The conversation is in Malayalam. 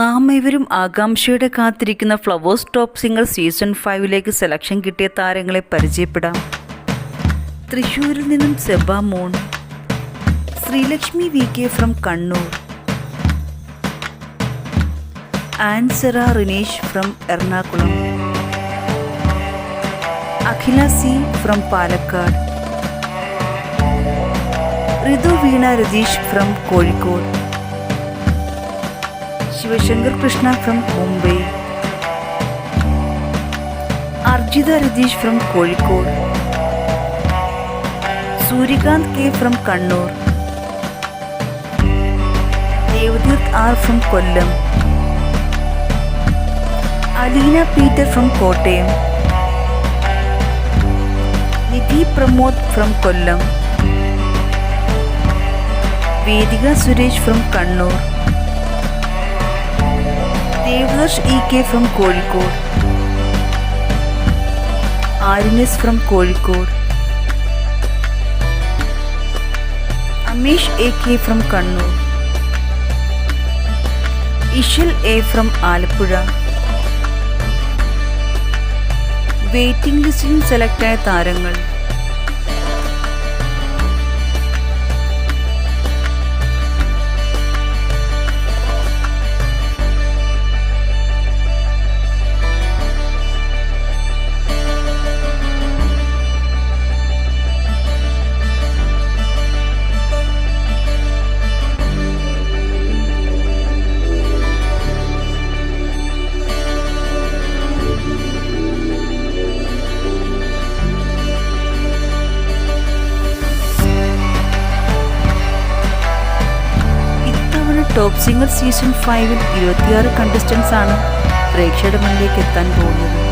നാം ഇവരും ആകാംക്ഷയോടെ കാത്തിരിക്കുന്ന Flowers top singer season 5 selection കിട്ടിയ താരങ്ങളെ പരിചയപ്പെടാം. തൃശ്ശൂരിൽ നിന്നും Sebamon, Sreelakshmi VK from Kannur, Ansara Rinesh from Ernakulam, Akhila C from Palakkad, Ritu Veena Ratheesh from Kozhikode, Shivashankar Krishna from Mumbai, Arjitha Ratheesh from Kozhikode, Suryakanth K from Kannur, Devatheerth R from Kollam, Aleena Peter from Kottayam, Nidhi Pramod from Kollam, Vedika Suresh from Kannur, Devadarsh EK from Kozhikode, Arinas from Kozhikode, Ameesh AK from Kannur, Ishal A from Alappuzha. Waiting ലിസ്റ്റിൽ സെലക്റ്റായ താരങ്ങൾ: ടോപ്പ് സിംഗർ സീസൺ 5 26 കണ്ടസ്റ്റൻസ് ആണ് പ്രേക്ഷകരുടെ മുന്നിലേക്ക് എത്താൻ പോകുന്നത്.